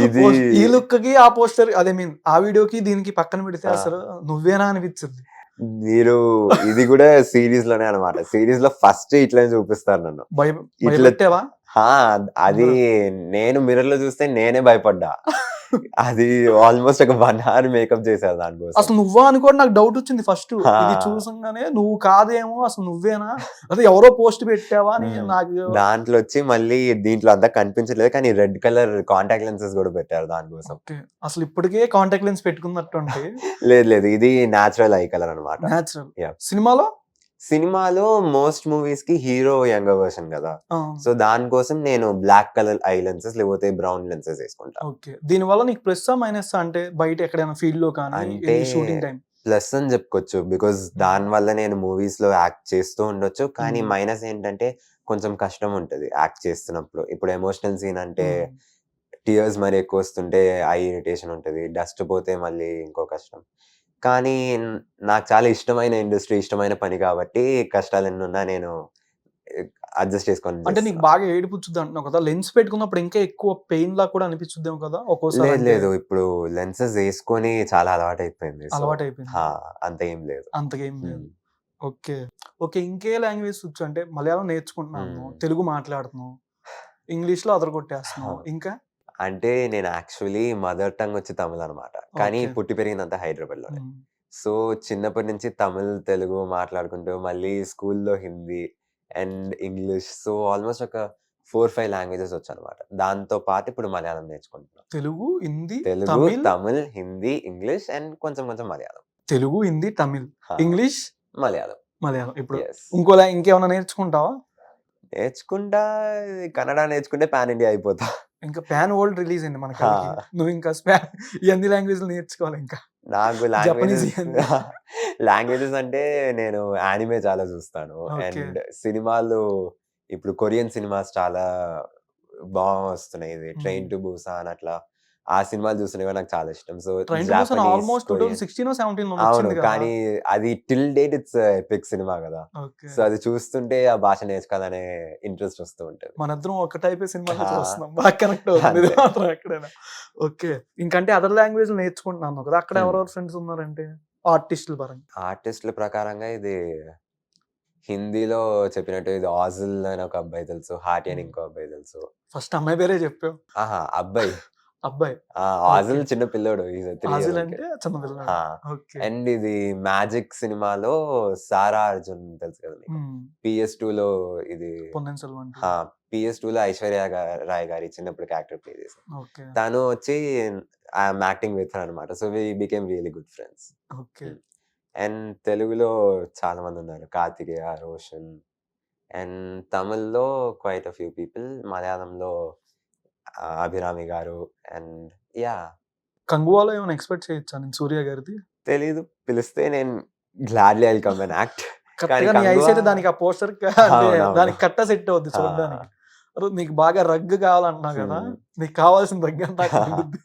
ఇది ఈ లుక్ కి ఆ పోస్టర్ అదే మీన్ ఆ వీడియోకి దీనికి పక్కన పెడితే అసలు నువ్వేనా అనిపించింది. మీరు ఇది కూడా సిరీస్ లోనే అనమాట. సిరీస్ లో ఫస్ట్ ఇట్లనే చూపిస్తారు నన్ను. ఇట్లా భయపెట్టావా? అది నేను మిర్రర్ లో చూస్తే నేనే భయపడ్డా. అది ఆల్మోస్ట్ ఒక 1 hour మేకప్ చేశారు దానికోసం. అసలు నువ్వా అని కూడా నాకు డౌట్ వచ్చింది ఫస్ట్. ఇది చూసంగానే నువ్వు కాదేమో, అసలు నువ్వేనా, అదే ఎవరో పోస్ట్ పెట్టావా అని నాకు. దాంట్లో వచ్చి మళ్ళీ దీంట్లో అంతా కనిపించలేదు కానీ రెడ్ కలర్ కాంటాక్ట్ లెన్సెస్ కూడా పెట్టారు దానికోసం. అసలు ఇప్పటికే కాంటాక్ట్ లెన్స్ పెట్టుకున్నట్టు. లేదు ఇది నాచురల్ ఐ కలర్ అనమాట. సినిమాలో మోస్ట్ మూవీస్ కి హీరో యంగర్ వర్షన్ కదా. సో దానికోసం నేను బ్లాక్ కలర్ ఐ లెన్సెస్ లేకపోతే బ్రౌన్ లెన్సెస్ వేసుకుంటా. ఓకే, దీని వల్ల నీకు ప్లస్ మైనస్ అంటే బయట ఎక్కడైనా ఫీల్డ్ లో కానీ అంటే షూటింగ్ టైం ప్లస్ అని చెప్పుకోవచ్చు. బికాస్ దాని వల్ల నేను మూవీస్ లో యాక్ట్ చేస్తూ ఉండొచ్చు. కానీ మైనస్ ఏంటంటే కొంచెం కష్టం ఉంటది యాక్ట్ చేస్తున్నప్పుడు. ఇప్పుడు ఎమోషనల్ సీన్ అంటే టీయర్స్ మరి ఎక్కువ వస్తుంటే ఐ ఇరిటేషన్ ఉంటది. డస్ట్ పోతే మళ్ళీ ఇంకో కష్టం. కానీ నాకు చాలా ఇష్టమైన ఇండస్ట్రీ, ఇష్టమైన పని కాబట్టి కష్టాలు ఎన్ని ఉన్నా నేను అడ్జస్ట్ చేసుకొని. అంటే నీకు బాగా ఏడిపుచ్చుద్ది అంటున్నావు కదా, లెన్స్ పెట్టుకున్నప్పుడు ఇంకా ఎక్కువ పెయిన్ లా కూడా అనిపించుద్దేమో కదా ఒక్కోసారి. లేదు ఇప్పుడు లెన్సెస్ వేసుకొని చాలా అలవాటు అయిపోయింది. అలవాటు అయిపోయింది. అంత ఏం లేదు. అంతకేం లేదు. ఓకే. ఓకే. ఇంకే లాంగ్వేజెస్ వచ్చు? అంటే మలయాళం నేర్చుకుంటున్నాను, తెలుగు మాట్లాడుతున్నావు, ఇంగ్లీష్‌లో అదరగొట్టేస్తున్నావు. ఇంకా? అంటే నేను యాక్చువల్లీ మదర్ టంగ్ వచ్చి తమిళ్ అనమాట. కానీ ఓకే. పుట్టి పెరిగిందంతా హైదరాబాద్‌లోనే. హ్మ్. సో, చిన్నప్పటి నుంచి తమిళ్, తెలుగు మాట్లాడుకుంటూ మళ్ళీ స్కూల్‌లో Hindi and English. So, almost ఒక 4, 5 లాంగ్వేజెస్ వచ్చనమాట. దాంతో పాటు ఇప్పుడు మలయాళం నేర్చుకుంటున్నా. తెలుగు, హిందీ, తెలుగు, తమిళ్, తమిళ్, హిందీ, ఇంగ్లీష్ అండ్ కొంచెం కొంచెం మలయాళం. తెలుగు, హిందీ, తమిళ్, హా! ఇంగ్లీష్, మలయాళం. మలయాళం. ఇప్పుడు యెస్. ఇంకేమన్నా నేర్చుకుంటావా? నేర్చుకుంటా. కన్నడ నేర్చుకుంటే పాన్ ఇండియా అయిపోతా. ఇంకా పాన్ వరల్డ్ రిలీజ్ అయింది మన హా! కళ్ళకి. నువ్వు ఇంకా ఈ అన్ని లాంగ్వేజ్‌లు నేర్చుకోవాలి ఇంకా. నాకు జపనీస్ లాంగ్వేజెస్ ఇయన్నీ. లాంగ్వేజెస్ అంటే నేను యానిమే చాలా చూస్తాను. ఓకే. అండ్ సినిమాలు ఇప్పుడు కొరియన్ సినిమాస్ చాలా వస్తున్నాయి. ఇది 'ట్రైన్ హ్మ్. టు బుసాన్' అట్లా ఆ సినిమాలు చూస్తున్నవి కూడా నాకు చాలా ఇష్టం. So, 'train to Busan' Japanese, almost Korean 2016 17లోనే అవును. వచ్చింది కదా! కానీ అది till date it's epic cinema కదా! ఓకే. సో, అది చూస్తుంటే ఆ భాష నేర్చుకోవాలనే ఇంట్రెస్ట్ వస్తూ ఉంటది. మనిద్దరం ఒక టైపే సినిమాలో ఆ! చూస్తున్నాం. బాగా కనెక్ట్ అవుతుంది ఇది అంతే. మాత్రం ఎక్కడైనా. ఓకే. ఇంకంటే అదర్ లాంగ్వేజ్‌లు నేర్చుకుంటున్నాను అన్నావు కదా! అక్కడ హ్మ్. ఎవరెవరు ఫ్రెండ్స్ ఉన్నారంటే? ఆర్టిస్టుల పరంగా. ఆర్టిస్ట్‌ల ప్రకారంగా ఇది హిందీలో చెప్పినట్టు ఇది 'ఆజిల్' అని ఒక అబ్బాయి తెలుసు. 'హార్టీ' అని హ్మ్. ఇంకో అబ్బాయి తెలుసు. ఫస్ట్ అమ్మాయి పేరే చెప్పావు. ఆహా! అబ్బాయి. అబ్బాయి. ఆ! ఓకే. 'ఆజిల్' చిన్న పిల్లోడు. ఈస్ ఎ 3 ఇయర్ ఆజిల్ ఓల్డ్ అంటే కిడ్. చిన్న పిల్లాడు. ఆ! ఓకే. అండ్ ఇది 'మ్యాజిక్' సినిమాలో 'సారా అర్జున్' తెలుసు కదా నీకు. హ్మ్. 'పీఎస్2లో' ఇది పొన్నియిన్ సెల్వన్ 2. ఆ! 'పీఎస్2లో' ఐశ్వర్య రాయ్ గారి చిన్నప్పుడు క్యారెక్టర్ ప్లే చేసింది. ఓకే. తను వచ్చి ఐయామ్ యాక్టింగ్ విత్ హర్ అనమాట. So, we became really good friends. Okay. Hmm. And తెలుగులో చాలా మందున్నారు. 'కార్తికేయ', 'రోషన్' అండ్ తమిళ్‌లో క్వైట్ ఎ ఫ్యూ పీపుల్. మలయాళంలో 'అభిరామి' గారు అండ్ యాహ్! 'కంగువా'లో ఏమైనా ఎక్స్‌పెక్ట్ చేయొచ్చా నేను సూర్య గారిది? తెలీదు. పిలిస్తే నేను gladly I will come and act. కానీ కరెక్ట్‌గా నీ ఐస్ 'కంగువా' అయితే దానికి ఆ పోస్టర్‌కి అంటే అవునవును. దానికి కరెక్ట్‌గా సెట్ అవుద్ది ఆ! చూడ్డానికి. అరే నీకు బాగా రగ్ కావాలంటున్నావు కదా! హ్మ్. నీకు కావాల్సిన రగ్ అంతా అక్కడ ఉండుద్ది.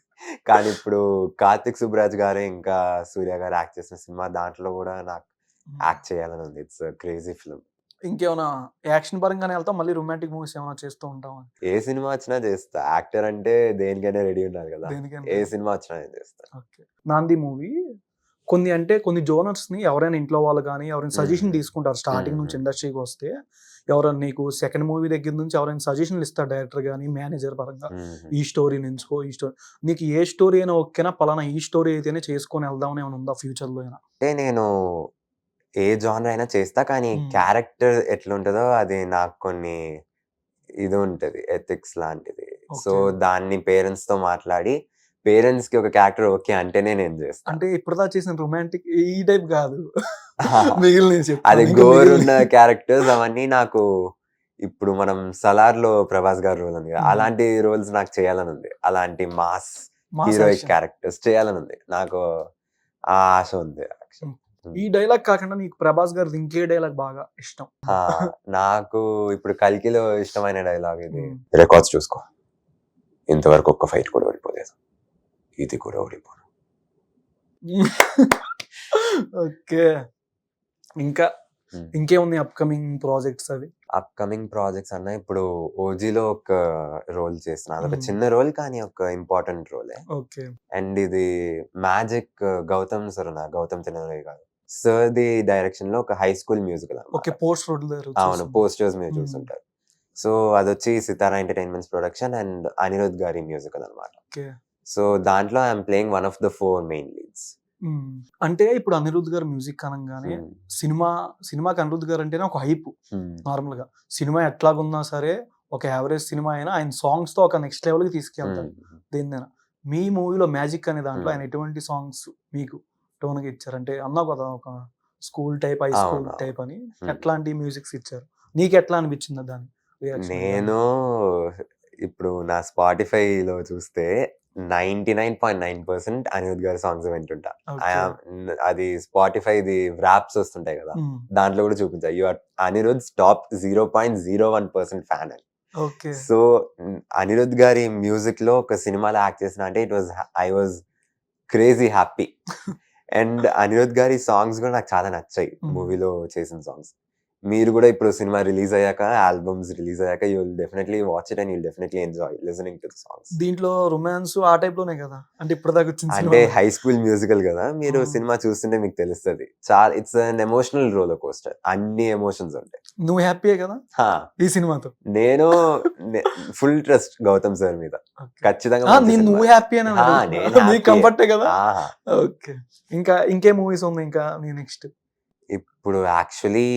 కానీ ఇప్పుడు 'కార్తిక్ సుబ్బరాజ్' గారే ఇంకా 'సూర్య' గారు యాక్ట్ చేసిన సినిమా దాంట్లో గూడా నాకు హ్మ్. యాక్ట్ చేయాలని ఉంది. It's a crazy film. ఇంకేమైనా యాక్షన్ పరంగానే వెళ్తావా? మళ్ళీ రొమాంటిక్ మూవీస్ ఏమైనా చేస్తూ ఉంటావా? ఏ సినిమా వచ్చినా చేస్తా. యాక్టర్ అంటే దేనికైనా రెడీ ఉండాలి కదా! దేనికైనా ఏ రెడీ. సినిమా వచ్చినా నేను చేస్తా. ఓకే. 'నాంది' మూవీ కొన్ని జోనర్స్‌ని ఎవరైనా ఇంట్లో వాళ్ళు గాని, ఎవరైనా సజెషన్ హ్మ్. తీసుకుంటారు. స్టార్టింగ్ నుంచి హ్మ్. ఇండస్ట్రీకొస్తే ఎవరైనా నీకు సెకండ్ మూవీ దగ్గర నుంచి ఎవరైనా సజెషన్‌లు ఇస్తారు డైరెక్టర్ గాని, మేనేజర్ పరంగా. హుహు. ఈ స్టోరీని ఎంచుకో, ఈ స్టోరీ నీకు ఏ స్టోరీ అయినా ఓకేనా? పలానా ఈ స్టోరీ అయితేనే చేసుకొని వెళ్దామని ఏమైనా ఉందా ఫ్యూచర్‌లో అయినా? అంటే నేను ఏ జానర్ అయినా చేస్తా. కానీ హ్మ్. క్యారెక్టర్ ఎట్లుంటదో అది నాకు కొన్ని ఇది ఉంటది. ఎథిక్స్ లాంటిది. So, okay. దాన్ని పేరెంట్స్‌తో మాట్లాడి పేరెంట్స్‌కి ఒక క్యారెక్టర్ ఓకే అంటేనే నేను చేస్తా. అంటే ఇప్పటిదాకా చేసిన రొమాంటిక్ ఈ టైప్ కాదు. మిగిలినవి చెప్తాను. అది ఇంకా గోర్ ఉన్న మిగిలినవి. క్యారెక్టర్స్ అవన్నీ నాకు ఇప్పుడు మనం 'సలార్‌లో' ప్రభాస్ గారి రోల్ ఉంది కదా! హ్మ్. అలాంటి రోల్స్ నాకు చేయాలని ఉంది. అలాంటి mass mass heroic action. Characters చేయాలని ఉంది. నాకు ఆ ఆశ ఉంది యాక్చువల్లీ. హ్మ్. ఈ డైలాగ్ కాకుండా నీకు ప్రభాస్ గారిది ఇంకే డైలాగ్ బాగా ఇష్టం? ఆ! నాకు ఇప్పుడు 'కల్కిలో' ఇష్టమైన డైలాగ్ ఇది. హ్మ్. రికార్డ్స్ చూసుకో. ఇంతవరకు ఒక్క ఫైట్ కూడా ఓడిపోలేదు. ఇది కూడా ఓడిపోను. ఓకే. ఇంకా హ్మ్. ఇంకేమున్నాయి అప్‌కమింగ్ ప్రాజెక్ట్స్ అవి? అప్‌కమింగ్ ప్రాజెక్ట్స్ అన్నా ఇప్పుడు 'ఓజీలో' ఒక రోల్ చేస్తున్నా. అదొక హ్మ్. చిన్న రోల్ కానీ ఒక ఇంపార్టెంట్ రోలే. ఓకే. అండ్ ఇది మ్యాజిక్ గౌతమ్ తిననూరి గారు. సార్‌ది డైరెక్షన్‌లో ఒక హై స్కూల్ మ్యూజికల్ ఓకే. అన్నమాట. పోస్ట్ రోడ్ల దగ్గర అవును. వచ్చేసింది. పోస్టర్స్ మీరు హ్మ్. చూసుంటారు. సో, అదొచ్చి Sitara entertainments production and Anirudh గారి మ్యూజికల్ అన్నమాట. ఓకే. సో, దాంట్లో I am playing one of the 4 main leads. Hmm. అంటే ఇప్పుడు అనిరుద్ గారు మ్యూజిక్ అనంగానే హ్మ్. సినిమాకి అనిరుద్ గారు అంటేనే ఒక హైప్ హ్మ్. నార్మల్‌గా. సినిమా ఎట్లాగున్నా సరే ఒక యావరేజ్ సినిమా అయినా ఆయన సాంగ్స్‌తో ఒక నెక్స్ట్ లెవెల్‌కి తీసుకెళ్తాడు. హ్మ్. దేన్నైనా. మీ మూవీలో 'మ్యాజిక్' అనే దాంట్లో ఆయన హ్మ్. ఎటువంటి సాంగ్స్ మీకు టోన్‌గా ఇచ్చారు? అంటే అన్నావు కదా! ఒక స్కూల్ టైప్, హై స్కూల్ అవునవును. టైప్ అని. హ్మ్. ఎట్లాంటి మ్యూజిక్స్ ఇచ్చారు? నీకెట్లా అనిపించింది దాని రియాక్షన్ గాని? నేను ఇప్పుడు నా స్పాటిఫైలో చూస్తే 99.9% అనిరుద్ గారి సాంగ్స్ వింటుంటా. I okay. యామ్ అది స్పాటిఫైది వ్రాప్స్ వస్తుంటాయి కదా! హ్మ్. దాంట్లో కూడా చూపించా. You are Anirudh's top 0.01% fan అని. ఓకే. సో, అనిరుద్ గారి మ్యూజిక్‌లో ఒక సినిమాలో యాక్ట్ చేసినా అంటే I was crazy happy. And Anirudh గారి సాంగ్స్ కూడా నాకు చాలా నచ్చాయి. హ్మ్. మూవీలో చేసిన సాంగ్స్. మీరు కూడా ఇప్పుడు సినిమా రిలీజ్ అయ్యాక, ఆల్బమ్స్ రిలీజ్ అయ్యాక you will definitely watch it and you will definitely enjoy listening to the songs. దీంట్లో రొమాన్స్ ఆ టైప్ లోనే కదా, అంటే ఇప్పటిదాకా వచ్చిన అంటే సినిమా. హై స్కూల్ మ్యూజికల్ కదా, మీరు ఆ. సినిమా చూస్తుంటే మీకు తెలుస్తుంది. చాలా it's an emotional roller coaster, అన్ని ఎమోషన్స్ ఉంటాయి. నువ్వు హ్యాపీయే కదా హా, ఈ సినిమాతో? నేను ఫుల్ ట్రస్ట్ గౌతమ్ సార్ మీద, ఖచ్చితంగా ఆ, మంచి నేను సినిమా. నువ్వు హ్యాపీ అని ఆ, నేను నీకు happy. కంఫర్టే కదా. ఆహా. ఓకే, ఇంకా ఇంకే మూవీస్ ఉంది ఇంకా నీ నెక్స్ట్? ఇప్పుడు యాక్చువల్లీ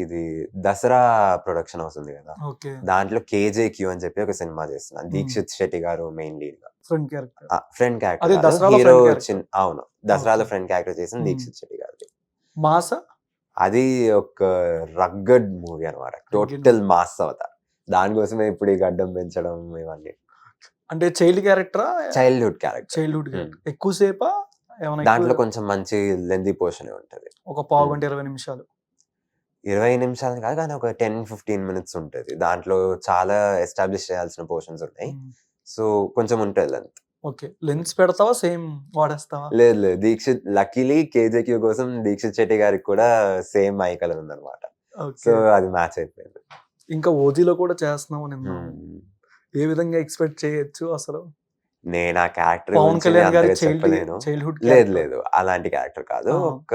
ఇది దసరా ప్రొడక్షన్ అవుతుంది కదా, ఓకే, దాంట్లో KJQ అని చెప్పి ఒక సినిమా చేస్తున్నాను. దీక్షిత్ శెట్టి గారు మెయిన్ లీడ్ గా. Friend character. ఫ్రెండ్ అదే క్యారెక్టర్, దసరాలో హీరో friend character. అవును, దసరాలో Okay. ఫ్రెండ్ క్యారెక్టర్ చేసిన Hmm. దీక్షిత్ శెట్టి గారి. మాస. అది ఒక రగ్గడ్ మూవీ అనమాట, టోటల్ మాస్ అవతార్. దానికోసమే ఇప్పుడు ఈ గడ్డం పెంచడం ఇవన్నీ. అంటే చైల్డ్ క్యారెక్టరా? Childhood character. Childhood character. ఎక్కువసేపా ఏమైనా? దాంట్లో కొంచెం మంచి లెంతీ పోర్షన్ ఉంటది. ఒక పావు గంట 20 నిమిషాలు. 20 నిమిషాలు కాదు కానీ ఒక 10-15 మినిట్స్ ఉంటది. దాంట్లో చాలా ఎస్టాబ్లిష్ చేయాల్సిన పోర్షన్స్ ఉన్నాయి. సో కొంచెం ఉంటుంది లెంత్. ఓకే, లెన్స్ పెడతావా సేమ్ వాడేస్తావా? లేదు లేదు, దీక్షిత్ లక్కీలీ KJQ కోసం దీక్షిత్ శెట్టి గారికి కూడా సేమ్ ఐ కలర్ ఉందన్నమాట. సో ఓకే, అది మ్యాచ్ అయిపోయింది. ఇంకా ఓజీలో కూడా చేస్తున్నావు నేను. ఏ విధంగా ఎక్స్పెక్ట్ చేయొచ్చు అసలు? నేను ఆ క్యారెక్టర్ పవన్ గురించి కళ్యాణ్ గారి అంతగా చెప్పలేను. చైల్డ్హుడ్ లేదు లేదు, అలాంటి క్యారెక్టర్ కాదు. ఆ. ఒక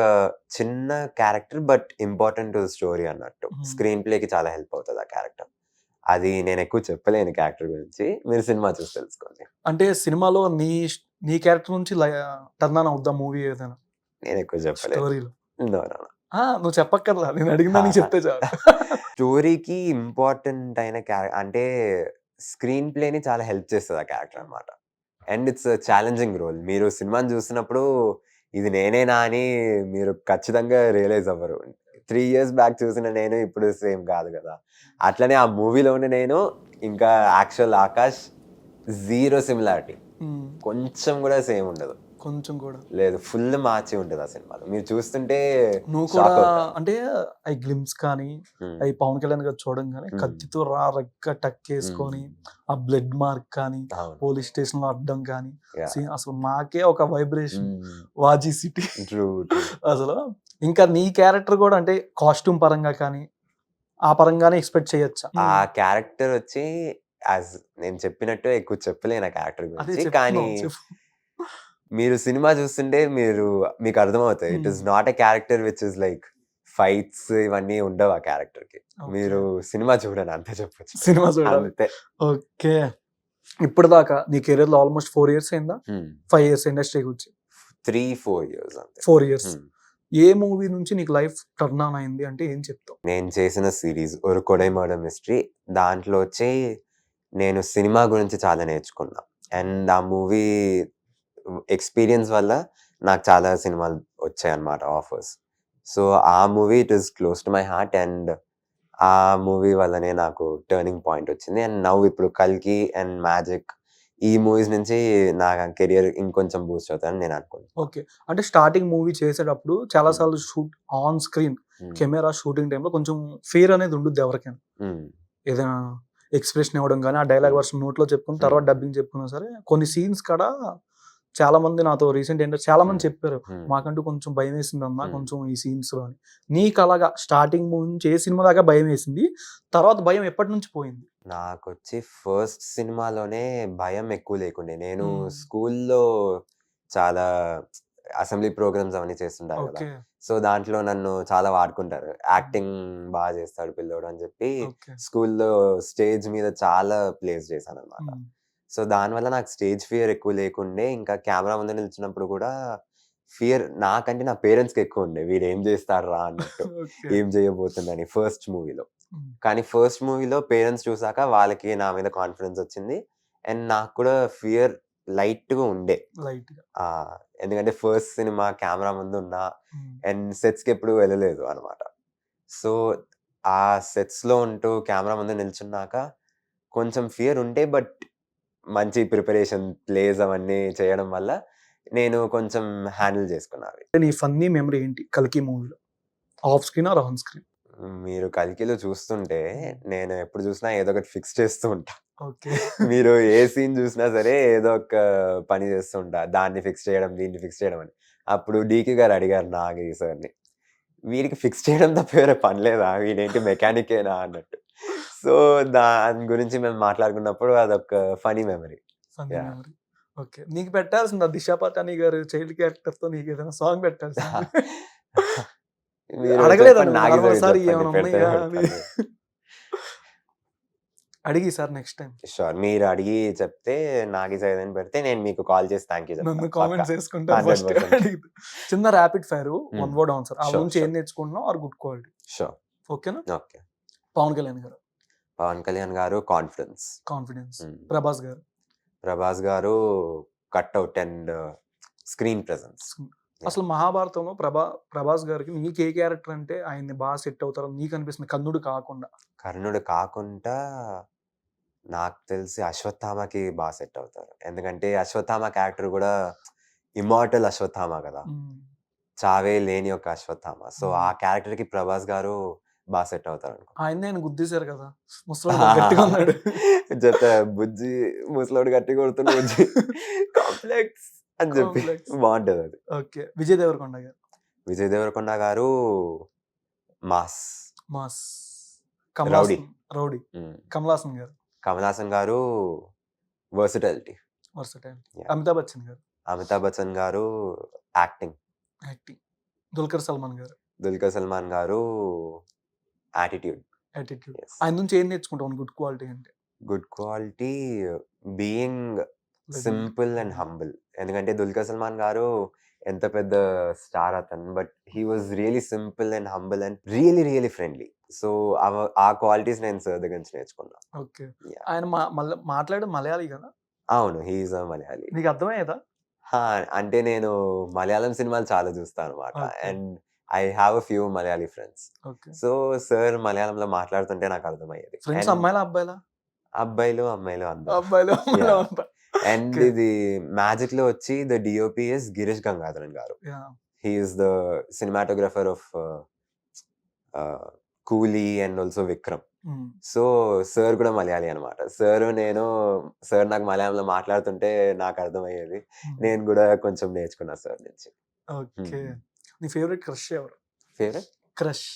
చిన్న character but important to story అన్నట్టు. Hmm. స్క్రీన్ ప్లేకి చాలా హెల్ప్ అవుతుంది ఆ క్యారెక్టర్. అది నేను ఎక్కువ చెప్పలేను క్యారెక్టర్ గురించి, మీరు సినిమా చూసి తెలుసుకోండి. అంటే సినిమాలో నీ క్యారెక్టర్ నుంచి టర్న్ ఆన్ అవుద్దా మూవీ ఏదైనా నేను ఎక్కువ చెప్పలేదు. స్టోరీలో? No, no, no. నువ్వు చెప్పక్కర్లా, నేను అడిగిందా నీకు చెప్తే చాలు. స్టోరీకి ఇంపార్టెంట్ అయిన అంటే స్క్రీన్ ప్లేని చాలా హెల్ప్ చేస్తుంది ఆ క్యారెక్టర్ అన్నమాట. And it's challenging role. మీరు సినిమాని చూసినప్పుడు ఇది నేనేనా అని మీరు ఖచ్చితంగా రియలైజ్ అవ్వరు. 3 years బ్యాక్ చూసిన నేను ఇప్పుడు సేమ్ కాదు కదా. అట్లనే ఆ మూవీలోనే నేను ఇంకా యాక్చువల్ ఆకాష్ జీరో సిమిలారిటీ, కొంచెం కూడా సేమ్ ఉండదు. కొంచెం కూడా లేదు, ఫుల్ మార్చి ఉంటుంది ఆ సినిమాలో. మీరు చూస్తుంటే నువ్వు shock కూడా అవుతారు. అంటే అవి గ్లిమ్స్ కానీ Hmm. అవి పవన్ కళ్యాణ్ గారు చూడడం కానీ Hmm. కత్తితో రెక్క టక్కేసుకొని ఆ బ్లడ్ మార్క్ కానీ అవును. పోలీస్ స్టేషన్ లో అడ్డం కానీ Yeah. అసలు మాకే ఒక వైబ్రేషన్. Hmm. వాజీ సిటీ True, true. అసలు. ఇంకా నీ క్యారెక్టర్ కూడా అంటే కాస్ట్యూమ్ పరంగా కానీ ఆ పరంగానే ఎక్స్పెక్ట్ చేయొచ్చా? ఆ క్యారెక్టర్ వచ్చి యాజ్ నేను చెప్పినట్టు ఎక్కువ చెప్పలేను ఆ క్యారెక్టర్ అదే గురించి. చెప్తున్నావు, కానీ చెప్పు. మీరు సినిమా చూస్తుంటే మీకు అర్థమవుతాయి. It is not a character which is like fights ఇవన్నీ ఉండవు ఆ క్యారెక్టర్ కి. Okay. మీరు సినిమా చూడండి, అంతే చెప్పొచ్చు. సినిమా చూడాలి. అంతే. ఓకే, ఇప్పుడు దాకా నీ కెరీర్ లో ఆల్మోస్ట్ 4 years అయిందా? 5 years ఇండస్ట్రీకి వచ్చి? 3-4 years అంతే. 4 years. Hmm. ఏ మూవీ నుంచి నీకు లైఫ్ టర్న్ ఆన్ అయింది అంటే ఏం చెప్తావు? నేను చేసిన సిరీస్ ఒక కొడై మర్డర్ మిస్టరీ, దాంట్లో వచ్చి నేను సినిమా గురించి చాలా నేర్చుకున్నా. అండ్ ఆ మూవీ ఎక్స్పీరియన్స్ వల్ల నాకు చాలా సినిమాలు వచ్చాయి అన్నమాట, ఆఫర్స్. సో ఆ movie it is close to my heart. And ఆ మూవీ వల్లనే నాకు టర్నింగ్ పాయింట్ వచ్చింది. అండ్ నవ్వు ఇప్పుడు కల్కి అండ్ మ్యాజిక్ ఈ మూవీస్ నుంచి నా కెరియర్ ఇంకొంచెం బూస్ట్ అవుతానని నేను అనుకుంటున్నాను. ఓకే, అంటే స్టార్టింగ్ మూవీ చేసేటప్పుడు చాలా సార్లు shoot on screen camera shooting టైంలో కొంచెం ఫియర్ అనేది ఉంటుంది ఎవరికైనా. ఏదైనా ఎక్స్ప్రెషన్ ఇవ్వడం కానీ ఆ డైలాగ్ వర్షన్ నోట్లో చెప్పుకుని తర్వాత డబ్బింగ్ చెప్పుకున్నా సరే కొన్ని సీన్స్ కాడ చాలా మంది నాతో రీసెంట్ ఏంటంటే చాలా మంది చెప్పారు మాకంటూ కొంచెం భయం వేసింది అన్న కొంచెం ఈ సీన్స్ లో అని. నీకు అలాగా స్టార్టింగ్ మూవీ నుంచి ఏ సినిమా దాకా భయం వేసింది, తర్వాత భయం ఎప్పటి నుంచి పోయింది? నాకు వచ్చి ఫస్ట్ సినిమాలోనే భయం ఎక్కువ లేకుండే. నేను Hmm. స్కూల్లో చాలా అసెంబ్లీ ప్రోగ్రామ్స్ అవన్నీ చేస్తుంటారు కదా. ఓకే, సో దాంట్లో నన్ను చాలా వాడుకుంటారు, యాక్టింగ్ బాగా చేస్తాడు పిల్లోడు అని చెప్పి ఓకే. స్కూల్లో స్టేజ్ మీద చాలా ప్లేస్ చేశాను అనమాట. సో దానివల్ల నాకు స్టేజ్ ఫియర్ ఎక్కువ లేకుండే. ఇంకా కెమెరా ముందు నిల్చున్నప్పుడు కూడా ఫియర్ నాకంటే నా పేరెంట్స్కి ఎక్కువ ఉండే, వీడు ఏం చేస్తాడు రా అన్నట్టు, ఏం చేయబోతుందని ఫస్ట్ మూవీలో. కానీ ఫస్ట్ మూవీలో పేరెంట్స్ చూసాక వాళ్ళకి నా మీద కాన్ఫిడెన్స్ వచ్చింది. అండ్ నాకు కూడా ఫియర్ లైట్గా ఉండే, లైట్ గా. ఎందుకంటే ఫస్ట్ సినిమా కెమెరా ముందు ఉన్నా అండ్ సెట్స్కి ఎప్పుడు వెళ్ళలేదు అనమాట. సో ఆ సెట్స్లో ఉంటూ కెమెరా ముందు నిల్చున్నాక కొంచెం ఫియర్ ఉంటే, బట్ మంచి ప్రిపరేషన్ ప్లేస్ అవన్నీ చేయడం వల్ల నేను కొంచెం హ్యాండిల్ చేసుకున్నాను. నీ ఫన్నీ మెమరీ ఏంటి కల్కి మూవీలో? Off screen or on screen? మీరు కల్కిలో చూస్తుంటే నేను ఎప్పుడు చూసినా ఏదో ఒకటి ఫిక్స్ చేస్తూ ఉంటా. ఓకే, మీరు ఏ సీన్ చూసినా సరే ఏదో ఒక పని చేస్తూ ఉంటా, దాన్ని ఫిక్స్ చేయడం దీన్ని ఫిక్స్ చేయడం అని. అప్పుడు డీకే గారు అడిగారు నాగి సార్ని, వీడికి ఫిక్స్ చేయడం తప్ప వేరే పని లేదా, వీడేంటి మెకానికేనా అన్నట్టు. సో దాని గురించి మేము మాట్లాడుకున్నప్పుడు అదొక ఫనీ మెమరీ. Yeah. ఓకే, నీకు పెట్టాల్సింది దిశా పటాని గారు చైల్డ్ క్యారెక్టర్ తో నీకు ఏదైనా సాంగ్ పెట్టాల్సింది. అడగలేదా నువ్వు? నాకు మరోసారి ఏమైనా ఉన్నాయా అని? అడిగి సార్ నెక్స్ట్ టైం షూర్, మీరు అడిగి చెప్తే నాకు చదివని పెడితే నేను మీకు కాల్ చేసి థ్యాంక్ యూ నన్ను చెప్తాను. కామెంట్స్ వేసుకుంటా. ఫస్ట్ 100%. చిన్న rapid fire, one word answer. ఆ Sure, నుంచి ఏం sure. నేర్చుకుంటున్నావు ఆర్ గుడ్ క్వాలిటీ? షూర్. ఓకేనా? ఓకే. పవన్ కళ్యాణ్ గారు పవన్ కళ్యాణ్ గారు కాన్ఫిడెన్స్. కాన్ఫిడెన్స్. ప్రభాస్ గారు ప్రభాస్ గారు కట్అవుట్ అండ్ స్క్రీన్ ప్రెజెన్స్. అసలు మహాభారతంలో ప్రభాస్ గారికి నీకు ఏ క్యారెక్టర్ అంటే ఆయన్ని బాగా సెట్ అవుతారో నీకు అనిపిస్తుంది, కర్ణుడు కాకుండా? కర్ణుడు కాకుండా నాకు తెలిసి అశ్వత్థామకి బాగా సెట్ అవుతారు. ఎందుకంటే అశ్వత్థామ క్యారెక్టర్ కూడా ఇమార్టల్ అశ్వత్థామ కదా, చావే లేని ఒక అశ్వత్థామ. సో ఆ క్యారెక్టర్ కి ప్రభాస్ గారు బాగా సెట్ అవుతారు అనుకో. ఆయన గుద్దేశారు కదా, ముసలోడు గట్టిగా ఉన్నాడు. చెప్తా బుజ్జి ముసలోడు గట్టి కొడుతున్న బుజ్జి కాంప్లెక్స్ అని చెప్పి Complex. బాగుంటది అది. ఓకే, విజయ్ దేవరకొండ గారు విజయ్ దేవరకొండ గారు mass. Mass. Rowdy. Rowdy. Kamal Haasan గారు కమల్ హాసన్ గారు versatility. Versatile. Yeah. Amitabh Bachchan గారు అమితాబ్ బచ్చన్ గారు యాక్టింగ్. యాక్టింగ్. దుల్కర్ సల్మాన్ గారు దుల్కర్ సల్మాన్ గారు యాటిట్యూడ్. యాటిట్యూడ్. ఆయన నుంచి ఏం నేర్చుకుంటాం గుడ్ క్వాలిటీ అంటే? Good quality being simple and humble. ఎందుకంటే దుల్కర్ సల్మాన్ గారు ఎంత పెద్ద స్టార్ అతను, but he was really simple and humble and really really friendly. So ఆ క్వాలిటీస్ నేను సార్ దగ్గర నుంచి నేర్చుకున్నా. ఓకే. Yeah. ఆయన మాట్లాడే మలయాళీ కదా, అవును, హీఈస్ మలయాళీ. నీకు అర్థమయ్యేదా? అంటే నేను మలయాళం సినిమాలు చాలా చూస్తాను అనమాట. Okay. And I have a few Malayali friends. Okay. So sir మలయాళంలో మాట్లాడుతుంటే నాకు అర్థమయ్యేది. ఫ్రెండ్స్ And అమ్మాయిలా అబ్బాయిలా? అబ్బాయిలు అమ్మాయిలు అందరూ. అబ్బాయిలు అమ్మాయిలా Yeah. ఉంటా. And Okay. ఇది మ్యాజిక్ లో వచ్చి the DOP is Girish Gangadharan garu. Yeah. He is the cinematographer of Coolie and also Vikram. Mm. So sir కూడా మలయాళీ అనమాట. సార్ నాకు మలయాళంలో మాట్లాడుతుంటే నాకు అర్థమయ్యేది. Mm. నేను కూడా కొంచెం నేర్చుకున్నా సార్ నుంచి. ఓకే. నీ ఫేవరెట్ క్రష్ ఎవరు? Favourite crush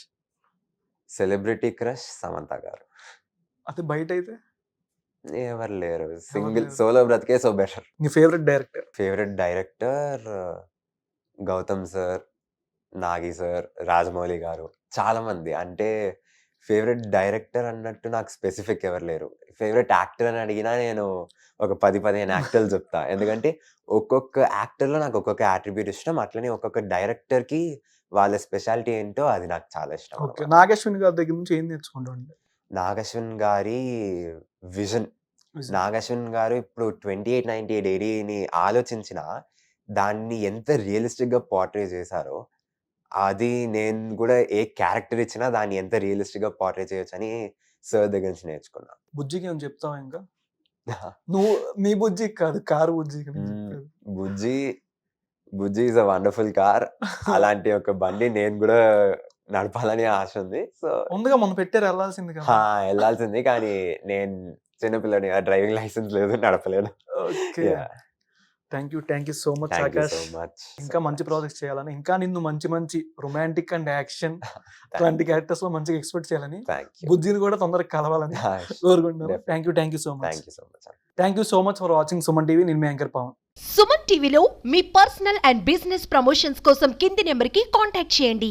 celebrity crush Samantha గారు. అది బయట అయితే? ఎవరు లేరు, సింగిల్ లేరు. సోలో బ్రతికే సో బెటర్. నీ favourite director? Favourite director Gautham sir, Nagi sir, Rajamouli గారు. చాలా మంది అంటే ఫేవరెట్ డైరెక్టర్ అన్నట్టు నాకు స్పెసిఫిక్ ఎవరు లేరు. ఫేవరెట్ యాక్టర్ అని అడిగినా నేను ఒక 10-15 యాక్టర్లు చెప్తా. ఎందుకంటే ఒక్కొక్క యాక్టర్లో నాకు ఒక్కొక్క యాట్రిబ్యూట్ ఇష్టం. అట్లనే ఒక్కొక్క డైరెక్టర్కి వాళ్ళ స్పెషాలిటీ ఏంటో అది నాకు చాలా ఇష్టం ఓకే. అన్నమాట. నాగేశ్వన్ గారి దగ్గర నుంచి ఏం నేర్చుకుంటావు? నాగశ్విన్ గారి విజన్. నాగశ్విన్ గారు ఇప్పుడు 2898 ఏడీని ఆలోచించిన దాన్ని ఎంత రియలిస్టిక్ గా పోర్ట్రే చేశారో, అది నేను కూడా ఏ క్యారెక్టర్ ఇచ్చినా దాన్ని ఎంత రియలిస్టిక్ గా పోర్ట్రే చేయొచ్చు అని సార్ దగ్గర నుంచి నేర్చుకున్నా. బుజ్జికి ఏం చెప్తావా ఇంకా? నువ్వు నీ బుజ్జికి కాదు, కారు బుజ్జికి నేను చెప్పేది. బుజ్జి ఈజ్ అ వండర్ఫుల్ కార్. అలాంటి ఒక బండి నేను కూడా నడపాలని ఆశ ఉంది. సో ముందుగా మనం పెట్టారు వెళ్ళాల్సింది కదా. వెళ్ళాల్సింది, కానీ నేను చిన్నపిల్లని, డ్రైవింగ్ లైసెన్స్ లేదు, నడపలేను. Okay. Thank you so much thank you Akash. So much. ఇంకా మంచి ప్రాజెక్ట్స్ చేయాలని, ఇంకా నిన్ను మంచి రొమాంటిక్ అండ్ యాక్షన్ ఇట్లాంటి క్యారెక్టర్స్ లో మంచిగా ఎక్స్పెక్ట్ చేయాలని, థ్యాంక్ యూ. బుజ్జిని కూడా తొందరగా కలవాలని కోరుకుంటున్నాను. Thank you so much. Thank you so much. Thank you so much for watching Suman TV. నేను మీ యాంకర్ పవన్. సుమన్ టీవీలో మీ పర్సనల్ అండ్ బిజినెస్ ప్రమోషన్స్ కోసం కింది నెంబర్కి కాంటాక్ట్ చేయండి.